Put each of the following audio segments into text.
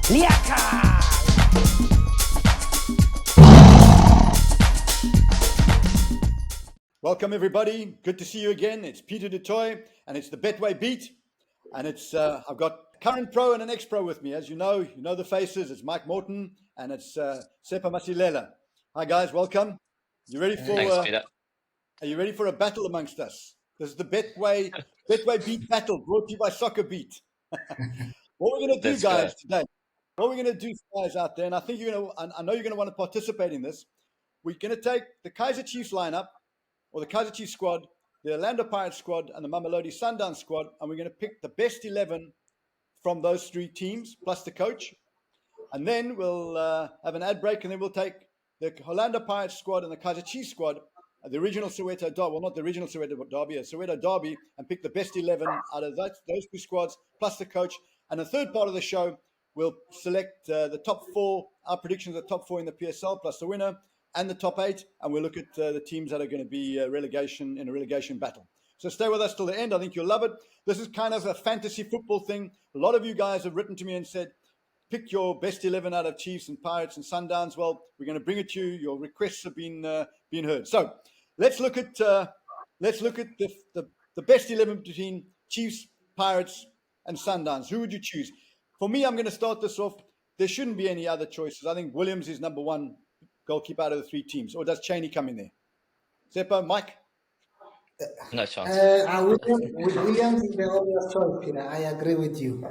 Liaka! Welcome everybody. Good to see you again. It's Peter de Toit and it's the Betway Beat. And it's I've got a current pro and an ex-pro with me. As you know the faces. It's Mike Morton and it's Tsepo Masilela. Hi guys, welcome. You ready for Thanks, Peter. Are you ready for a battle amongst us? This is the Betway Beat battle brought to you by SoccerBeat. What we're going to do, Let's guys, go. today, what we're going to do, guys, out there, and I think I know you're going to want to participate in this. We're going to take the Kaizer Chiefs lineup, or the Kaizer Chiefs squad, the Orlando Pirates squad, and the Mamelodi Sundowns squad, and we're going to pick the best 11 from those three teams, plus the coach. And then we'll have an ad break, and then we'll take the Orlando Pirates squad and the Kaizer Chiefs squad, the original Soweto Derby, well, not the original Soweto Derby, a Soweto Derby, and pick the best 11 out of those two squads, plus the coach. And the third part of the show, we'll select the top four, our predictions of the top four in the PSL, plus the winner, and the top 8, and we'll look at the teams that are going to be in a relegation battle. So stay with us till the end. I think you'll love it. This is kind of a fantasy football thing. A lot of you guys have written to me and said, pick your best 11 out of Chiefs and Pirates and Sundowns. Well, we're going to bring it to you. Your requests have been heard. So let's look at the best 11 between Chiefs, Pirates, and Sundowns. Who would you choose? For me, I'm going to start this off. There shouldn't be any other choices. I think Williams is number one goalkeeper out of the three teams. Or does Cheney come in there? Tsepo, Mike? No chance. Williams is the obvious choice, Peter. I agree with you.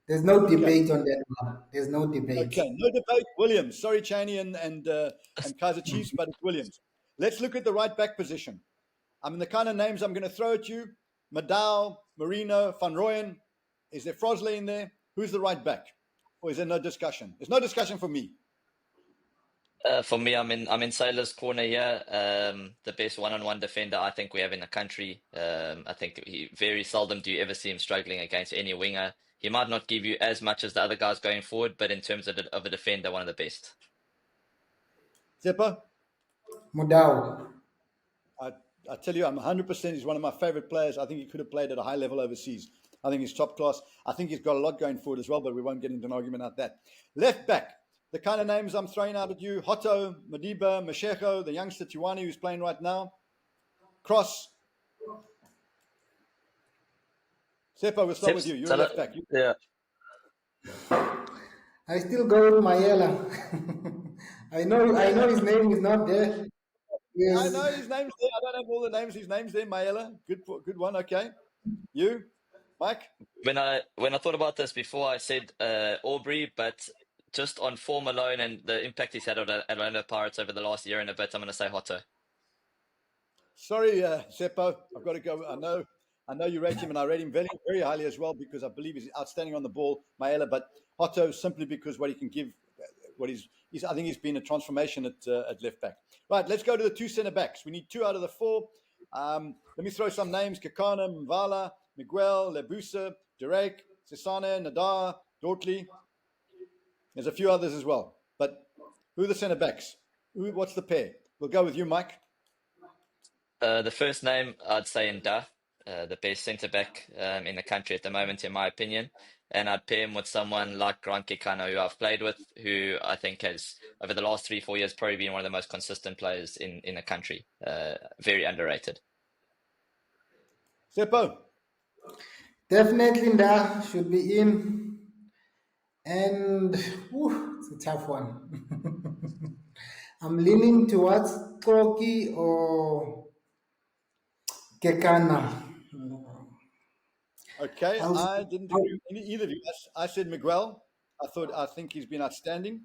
There's no debate on that one. There's no debate. Okay, no debate. Williams. Sorry, Cheney and Kaizer Chiefs, but it's Williams. Let's look at the right back position. I mean, the kind of names I'm going to throw at you: Madao, Marino, Van Rooyen. Is there Frosley in there? Who's the right back? Or is there no discussion? There's no discussion for me. For me, I'm in Sailor's corner here. The best one-on-one defender I think we have in the country. I think very seldom do you ever see him struggling against any winger. He might not give you as much as the other guys going forward, but in terms of a defender, one of the best. Tsepo? Mudau. I tell you, I'm 100%. He's one of my favorite players. I think he could have played at a high level overseas. I think he's top class. I think he's got a lot going forward as well, but we won't get into an argument about that. Left back, the kind of names I'm throwing out at you: Hotto, Madiba, Mashego, the youngster Tiwani who's playing right now. Cross. Tsepo, we'll start with you. You're left back. Yeah. I still go with Mayela. I know his name is not there. Yes. I know his name's there. I don't have all the names. His name's there. Mayela. Good one. Okay. You, Mike? When I thought about this before, I said Aubrey, but just on form alone and the impact he's had on the Orlando Pirates over the last year and a bit, I'm going to say Hotto. Sorry, Tsepo. I've got to go. I know you rate him, and I rate him very, very highly as well because I believe he's outstanding on the ball, Mayela. But Hotto, simply because what he can give, I think he's been a transformation at left back. Right, let's go to the two centre backs. We need 2 out of the 4. Let me throw some names: Kakana, Mvala, Miguel, Lebusa, Derek, Sisane, Nadar, Dortley. There's a few others as well. But who are the centre backs? What's the pair? We'll go with you, Mike. The first name, I'd say Nda, the best centre-back in the country at the moment, in my opinion. And I'd pair him with someone like Grant Kekana, who I've played with, who I think has, over the last 3-4 years, probably been one of the most consistent players in the country. Very underrated. Tsepo? Definitely Nda should be in. And it's a tough one. I'm leaning towards Koki or Kekana. Okay, I didn't agree with either of you. I said Miguel. I think he's been outstanding.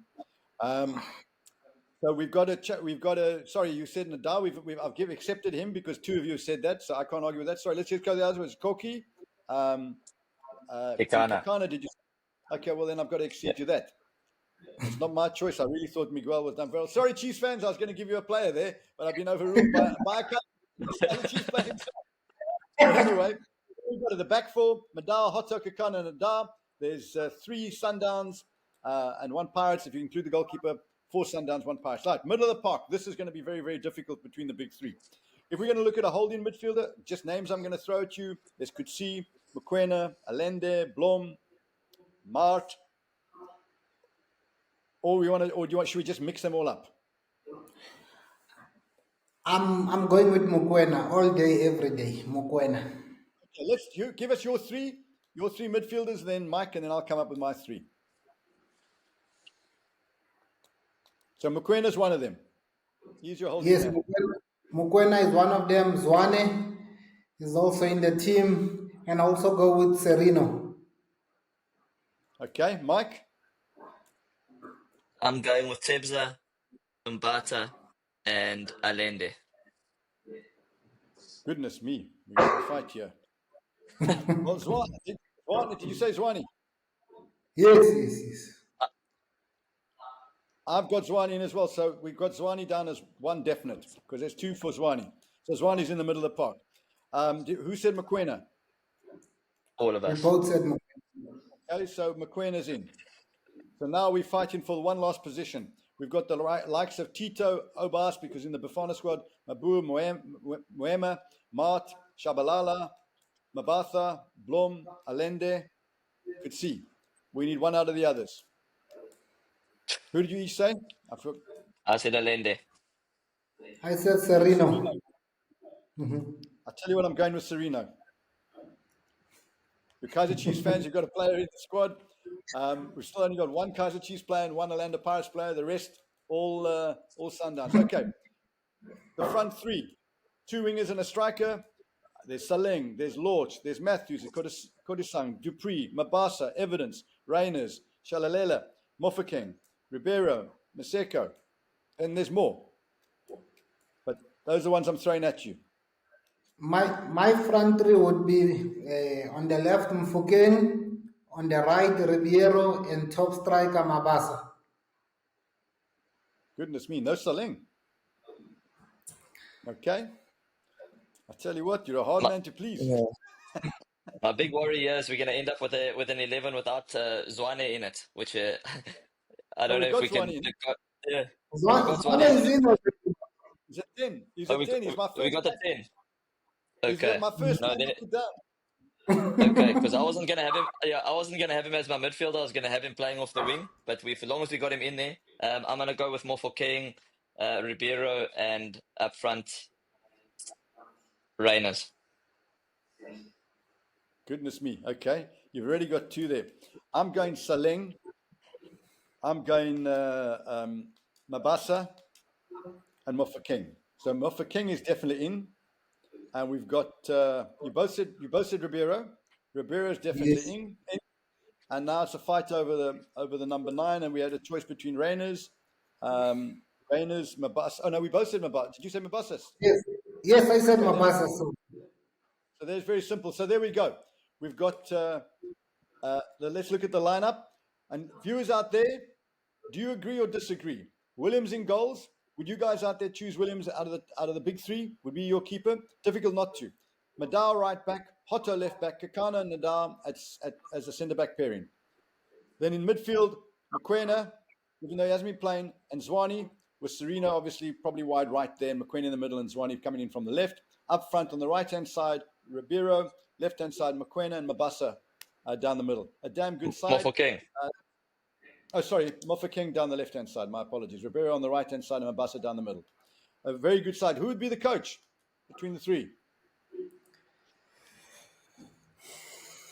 So we've got to. Sorry, you said Nadal. I've accepted him because 2 of you said that, so I can't argue with that. Sorry, let's just go to the other ones. Koki, Kekana. Did you? Okay, well then I've got to accede to that. It's not my choice. I really thought Miguel was done very well. Sorry, Chiefs fans, I was going to give you a player there, but I've been overruled by a couple. Anyway, we've got to the back 4: Madal, Hotto, Kakana, and Nadar. There's 3 Sundowns and 1 Pirates. If you include the goalkeeper, 4 Sundowns, 1 Pirates. Right, middle of the park. This is going to be very, very difficult between the big 3. If we're going to look at a holding midfielder, just names I'm going to throw at you. There's Kutsi, Mokoena, Allende, Blom, Mart, or should we just mix them all up? I'm going with Mokoena all day, every day. Mokoena. Okay, give us your three midfielders, then Mike, and then I'll come up with my three. So Mokwena's one of them. He's your whole Yes, team. Mokoena is one of them. Zwane is also in the team, and also go with Serino. Okay, Mike. I'm going with Tebza, Mbata, and Allende. Goodness me, we're going to have a fight here. Well, Zwane, did you say Zwane? Yes. I've got Zwane in as well, so we've got Zwane down as one definite, because there's two for Zwane. So Zwane's in the middle of the park. Who said Mokoena? All of us. We both said Mokoena. Okay, so Mokwena's in. So now we're fighting for the one last position. We've got the likes of Tito, Obas, because in the Bafana squad, Mabu, Moema, Mart, Shabalala, Mabatha, Blom, Allende. Could see. We need one out of the others. Who did you each say? I said Allende. I said Serino. I'll tell you what, I'm going with Serino. The Kaizer Chiefs fans, you've got a player in the squad. We've still only got one Kaizer Chiefs player and one Orlando Pirates player. The rest, all Sundowns. Okay. The front three. Two wingers and a striker. There's Saleng, there's Lorch, there's Matthews, Kodisang, Dupree, Mabasa, Evidence, Reyners, Shalalela, Mofokeng, Ribeiro, Maseko, and there's more. But those are the ones I'm throwing at you. My front three would be on the left Mfokeng, on the right Ribeiro, and top striker Mabasa. Goodness me, no Saleng. Okay. I tell you what, you're a hard man to please. Yeah. My big worry here is we're going to end up with an 11 without Zwane in it, which I don't know if we can. Yeah. Zwane is in. He's a 10. He's a 10. He's my first. We got the 10. Okay. He's my first. No, okay, because I wasn't gonna have him. Yeah, I wasn't gonna have him as my midfielder. I was gonna have him playing off the wing. But as long as we got him in there, I'm gonna go with Mofokeng, Ribeiro, and up front, Reyners. Goodness me. Okay, you've already got two there. I'm going Saleng. I'm going Mabasa and Mofokeng. So Mofokeng is definitely in. And we've got you both said Ribeiro. Ribeiro is definitely in. And now it's a fight over the number 9, and we had a choice between Reyners, Mabasa. Oh no, we both said Mabasa. Did you say Mabasa? Yes, I said Mabasa. So there's very simple. So there we go. We've got. Let's look at the lineup. And viewers out there, do you agree or disagree? Williams in goals. Would you guys out there choose Williams out of the big three? Would be your keeper? Difficult not to. Madar right back, Hotto left back, Kakana and Nadar as a centre back pairing. Then in midfield, Mokoena, even though he hasn't been playing, and Zwane with Serino obviously probably wide right there, and Mokoena in the middle and Zwane coming in from the left. Up front on the right hand side, Ribeiro, left hand side Mokoena and Mabasa down the middle. A damn good side. Mofokeng. Mofokeng down the left-hand side. My apologies. Ribeiro on the right-hand side and Mabasa down the middle. A very good side. Who would be the coach between the three?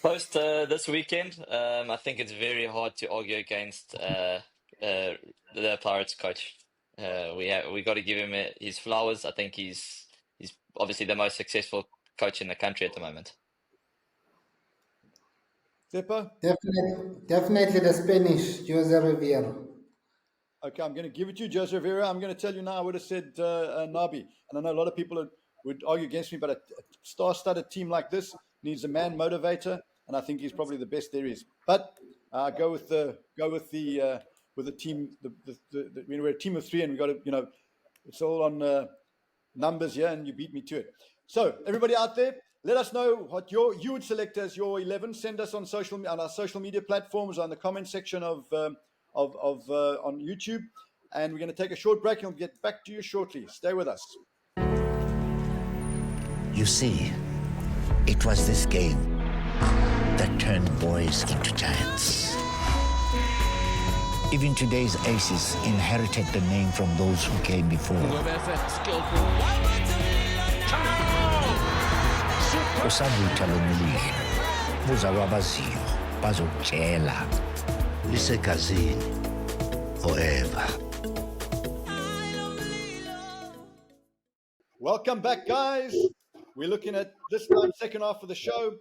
Post this weekend, I think it's very hard to argue against the Pirates coach. We got to give him his flowers. I think he's obviously the most successful coach in the country at the moment. Tsepo? Definitely the Spanish, Jose Rivero. Okay, I'm going to give it to you, Jose Rivero. I'm going to tell you now, I would have said Nabi. And I know a lot of people would argue against me, but a star-studded team like this needs a man motivator, and I think he's probably the best there is. But go with the team. We're a team of 3, and we got to, it's all on numbers here, and you beat me to it. So everybody out there, let us know what you would select as your 11. Send us on our social media platforms, on the comment section on YouTube. And we're going to take a short break, and we'll get back to you shortly. Stay with us. You see, it was this game that turned boys into giants. Even today's aces inherited the name from those who came before. Usavutha lo mlilo, buza kwabaziyo, bazokutshela. Lisegazini, forever. Welcome back, guys. We're looking at this time, second half of the show,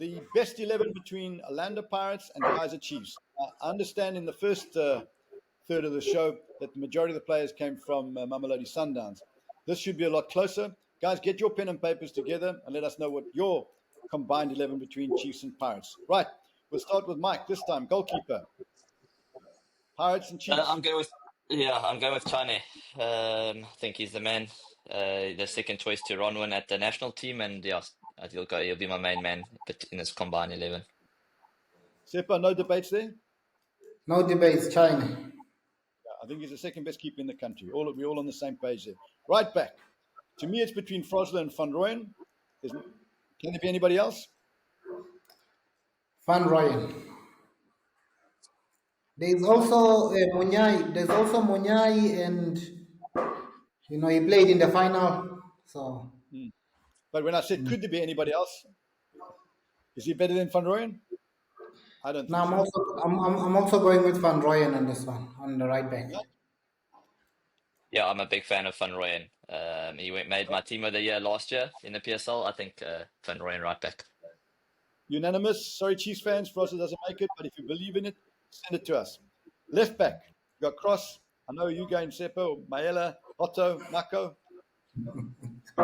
the best 11 between Orlando Pirates and Kaizer Chiefs. I understand in the first third of the show that the majority of the players came from Mamelodi Sundowns. This should be a lot closer. Guys, get your pen and papers together and let us know what your combined 11 between Chiefs and Pirates. Right, we'll start with Mike this time, goalkeeper. Pirates and Chiefs. I'm going with Chane. I think he's the man, the second choice to Ronwin at the national team, and yeah, he'll be my main man in this combined 11. Tsepo, no debates there? No debates, China. I think he's the second best keeper in the country. We're all on the same page there. Right back. To me, it's between Frosler and Van Rooyen. Can there be anybody else? Van Rooyen. There's also Munyai. There's also Munyai, and he played in the final. So. But when I said could there be anybody else, is he better than Van Rooyen? I don't think no, so. I'm also going with Van Rooyen on this one, on the right back. Yeah, I'm a big fan of Van Rooyen. He made my team of the year last year in the PSL. I think Van Rooyen right back. Unanimous. Sorry, Chiefs fans, Frosler doesn't make it, but if you believe in it, send it to us. Left back. You got Cross. I know you going Tsepo, Masilela, Otto, Nako.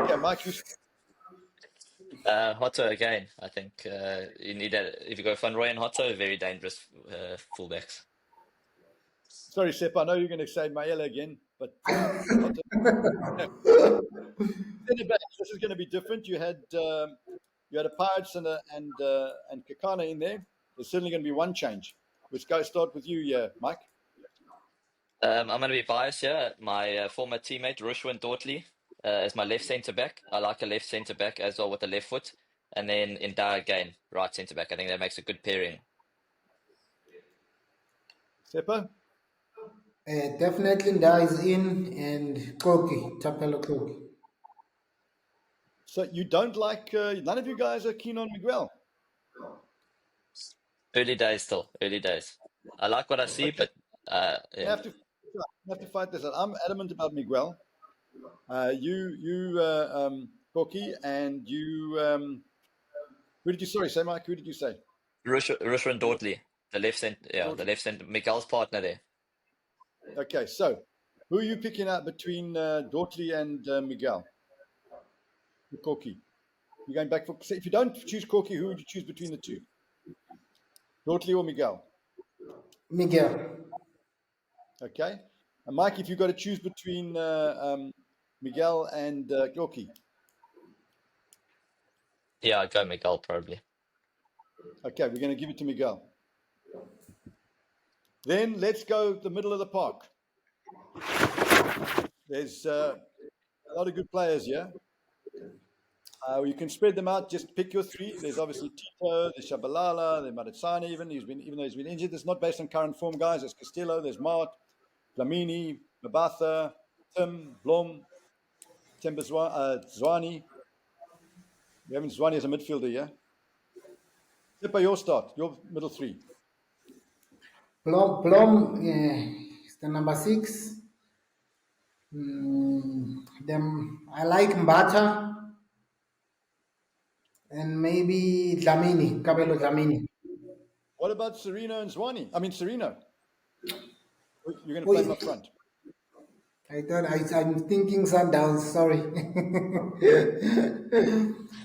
Yeah, Mike, you. Hotto again. I think you need if you go Van Rooyen, Hotto, very dangerous fullbacks. Sorry, Sepp, I know you're going to say Masilela again, but Hotto. This is going to be different. You had a Pirates and Kakana in there. There's certainly going to be one change. Let's go start with you, Mike. I'm going to be biased here. My former teammate Rushwin Dortley as my left centre back. I like a left centre back as well with the left foot, and then Inda again, right centre back. I think that makes a good pairing. Tsepo? Definitely Nda is in, and Koki, Tapelo Koki. So you don't like, none of you guys are keen on Miguel? Early days still, early days. I like what I see, Okay. but yeah. You have to fight this out. I'm adamant about Miguel. Koki, and you, who did you, sorry, say Mike, who did you say? Rushwin Dortley, the left centre, Miguel's partner there. Okay, so who are you picking out between Dortley and Miguel? Koki. You're going back for. If you don't choose Koki, who would you choose between the two? Dortley or Miguel? Miguel. Okay. And Mike, if you've got to choose between Miguel and Koki. Yeah, I'd go Miguel probably. Okay, we're going to give it to Miguel. Then let's go the middle of the park. There's a lot of good players here. You can spread them out. Just pick your three. There's obviously Tito, there's Shabalala, there's Maritsani even though he's been injured. It's not based on current form, guys. There's Castillo, there's Mart, Flamini, Mabatha, Tim, Blom, Temba Zwani. We haven't Zwani as a midfielder, yeah? Tsepo, your start, your middle three. Blom is the number 6. I like Mbata and maybe Dlamini, Kabelo Dlamini. What about Serino and Zwani? I mean, Serino. You're going to play him up front. I'm thinking Sundowns, sorry.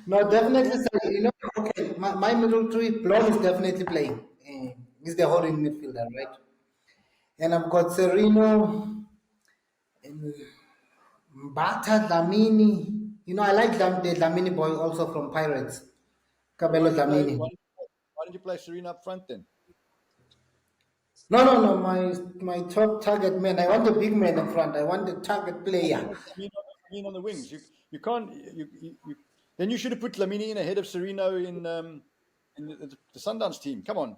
No, definitely, okay, my middle three, Blom is definitely playing. He's the holding midfielder, right? And I've got Serino, and Mbata, Dlamini. I like the Dlamini boy also from Pirates. Kabelo Dlamini. Why don't you play Serino up front then? No. My top target man. I want a big man in front. I want a target player. I mean on the wings. You can't. Then you should have put Lamini in ahead of Serino in the Sundowns team. Come on.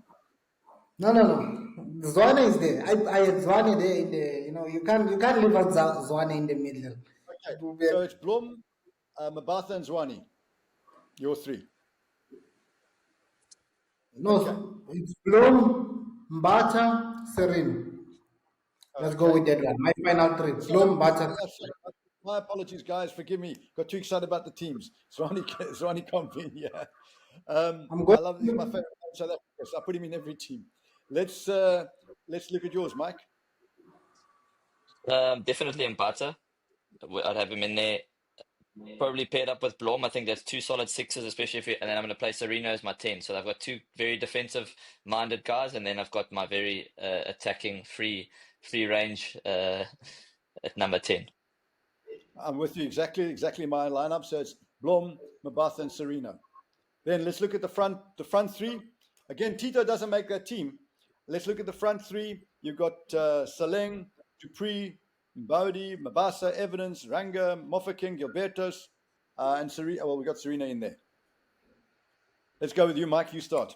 No. Zwane is there. I had Zwane there in the, you can't leave out Zwane in the middle. Okay, It will be so it's Blom, Mabatha, and Zwane. Your three. no, Okay. it's Blom, Mbata, Sereno. Let's go Okay. with that one. My final three: So, Blom, Mbata. my apologies, guys. Forgive me. Got too excited about the teams. Zwane can't be in here. I'm I love. He's my going. favorite South Africa, so I put him in every team. Let's look at yours, Mike. Definitely Mbata. I'd have him in there. Probably paired up with Blom. I think that's two solid sixes, especially and then I'm going to play Sereno as my 10. So I've got two very defensive-minded guys, and then I've got my very attacking, free range at number 10. I'm with you. Exactly my lineup. So it's Blom, Mabatha, and Sereno. Then let's look at the front three. Again, Tito doesn't make that team. Let's look at the front three. You've got Saleng, Dupree, Mbodi, Mabasa, Evidence, Ranga, Mofokeng, Gilbertos, and Serena. Well, we got Serena in there. Let's go with you, Mike. You start.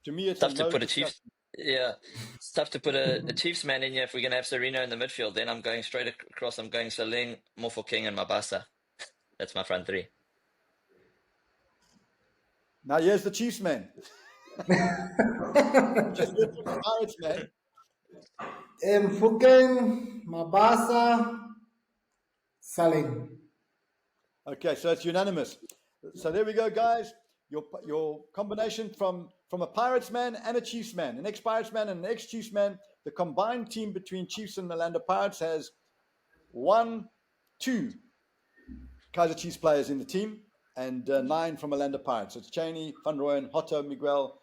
To me, it's tough to no put discussion. a Chiefs. Yeah, it's tough to put a Chiefs man in here if we're going to have Sereno in the midfield. Then I'm going straight across. I'm going Saleng, Mofokeng, and Mabasa. That's my front three. Now here's the Chiefs man. Just look at the Pirates man. Mfukeng, Mabasa, Saling. Okay, so it's unanimous. So there we go, guys. Your combination from a Pirates man and a Chiefs man, an ex-Pirates man and an ex-Chiefs man. The combined team between Chiefs and Orlando Pirates has 2 Kaizer Chiefs players in the team and 9 from Orlando Pirates. So it's Cheney, Van Rooyen, Hotto, Miguel,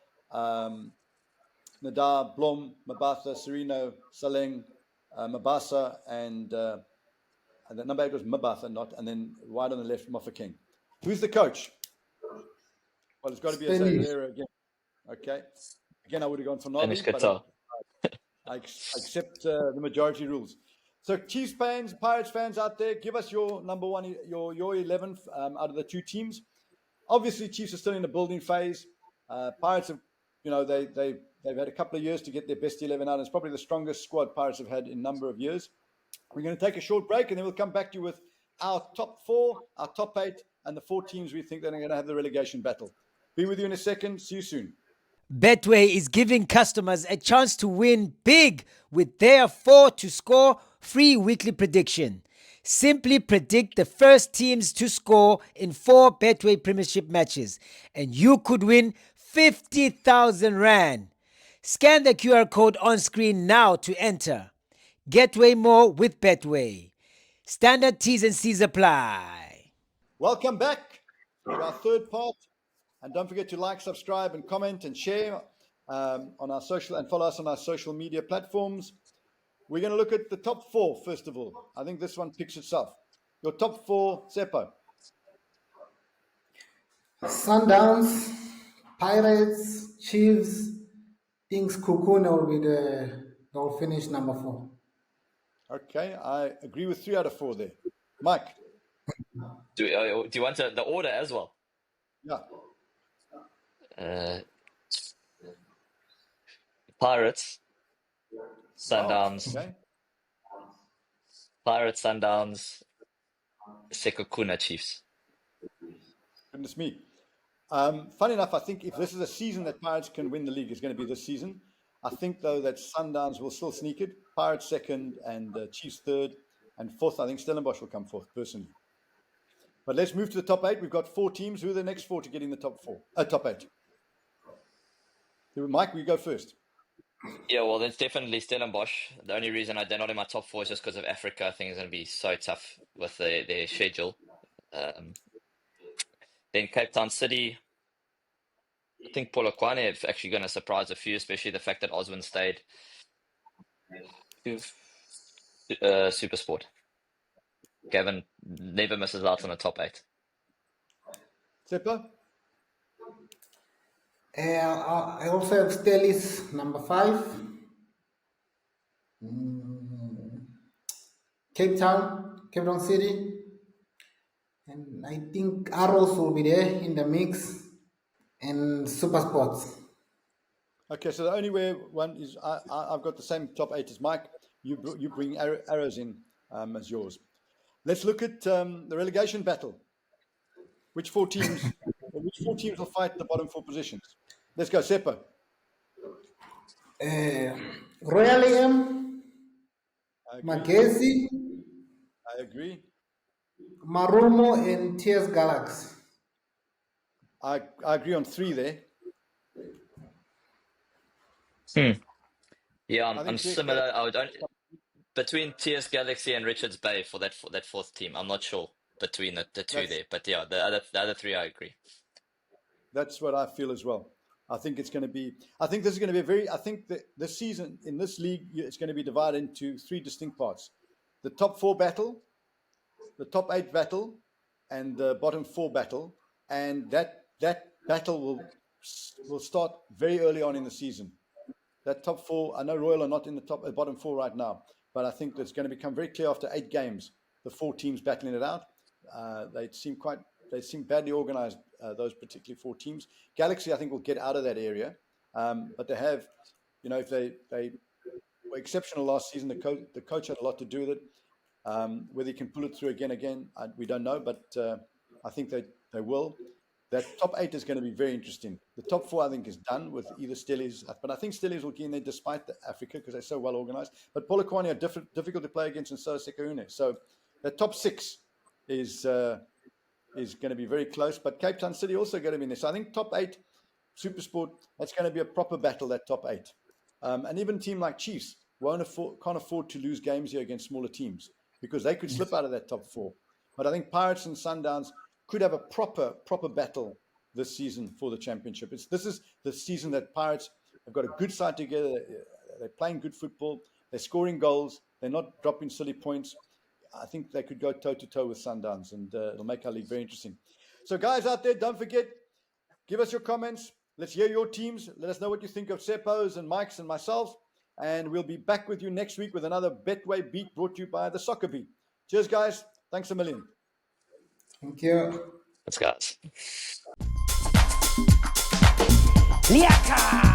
Nadar, Blom, Mabatha, Sereno, Saleng, Mabasa, and the number 8 was Mabatha, and then wide on the left, Mofokeng. Who's the coach? Well, it's got to be a Zaire again. Okay. Again, I would have gone for Nabi, but I accept the majority rules. So Chiefs fans, Pirates fans out there, give us your number one, your 11th out of the 2 teams. Obviously, Chiefs are still in the building phase. Pirates have, they've had a couple of years to get their best 11 out. It's probably the strongest squad Pirates have had in a number of years. We're going to take a short break, and then we'll come back to you with our top 4, our top 8, and the 4 teams we think that are going to have the relegation battle. Be with you in a second. See you soon. Betway is giving customers a chance to win big with their 4 to score free weekly prediction. Simply predict the first teams to score in 4 Betway Premiership matches, and you could win 50,000 Rand. Scan the QR code on screen now to enter. Get way more with Betway. Standard T's and C's apply. Welcome back to our third part. And don't forget to like, subscribe, and comment and share on our social, and follow us on our social media platforms. We're going to look at the top 4 first of all. I think this one picks itself. Your top 4, Tsepo. Sundowns, Pirates, Chiefs. Thinks Kukuna will be they'll finish number 4. Okay, I agree with 3 out of 4 there. Mike. Do you want the order as well? Yeah. Pirates, Sundowns, Okay. Pirates, Sundowns, Sekhukhune Chiefs. Goodness me. Funny enough, I think if this is a season that Pirates can win the league, it's going to be this season. I think, though, that Sundowns will still sneak it. Pirates second and Chiefs third. And fourth, I think Stellenbosch will come fourth, personally. But let's move to the top 8. We've got 4 teams. Who are the next 4 to get in the top 8? Mike, we go first. Yeah, well, that's definitely Stellenbosch. The only reason they're not in my top 4 is just because of Africa. I think it's going to be so tough with their schedule. Then Cape Town City. I think Polokwane are actually going to surprise a few, especially the fact that Oswin stayed. Supersport. Gavin never misses out on the top 8. Tsepo? I also have Stellis, number 5. Cape Town City. And I think Arrows will be there in the mix. And Super Sports. Okay, so the only way one is I've got the same top 8 as Mike. You bring arrows in as yours. Let's look at the relegation battle. Which four teams will fight the bottom 4 positions? Let's go, Tsepo. Royal AM, Magesi, I agree. Marumo, and TS Galaxy. I agree on 3 there. Yeah, I think I'm TS similar. I would only, between TS Galaxy and Richards Bay for that 4th team. I'm not sure between the two there, but yeah, the other 3 I agree. That's what I feel as well. I think it's going to be. I think this is going to be I think that this season in this league it's going to be divided into 3 distinct parts: the top 4 battle, the top 8 battle, and the bottom 4 battle. And that battle will start very early on in the season. That top 4. I know Royal are not in the bottom 4 right now, but I think that's going to become very clear after 8 games. The 4 teams battling it out. They seem badly organized, those particularly 4 teams. Galaxy, I think, will get out of that area. But they have, if they were exceptional last season, the coach had a lot to do with it. Whether he can pull it through again, we don't know. But I think they will. That top 8 is going to be very interesting. The top 4, I think, is done with either Stellies. But I think Stellies will get in there despite Africa because they're so well organized. But Polokwane are difficult to play against, and so is Sekhukhune. So the top 6 is going to be very close. But Cape Town City also going to be in there. So I think top 8, Supersport, that's going to be a proper battle, that top 8. And even a team like Chiefs can't afford to lose games here against smaller teams because they could slip out of that top 4. But I think Pirates and Sundowns could have a proper battle this season for the championship. This is the season that Pirates have got a good side together. They're playing good football. They're scoring goals. They're not dropping silly points. I think they could go toe-to-toe with Sundowns, and it'll make our league very interesting. So, guys out there, don't forget, give us your comments. Let's hear your teams. Let us know what you think of Tsepo's and Mike's and myself. And we'll be back with you next week with another Betway Beat brought to you by the SoccerBeat. Cheers, guys. Thanks a million. Thank you. Let's go. Liaka!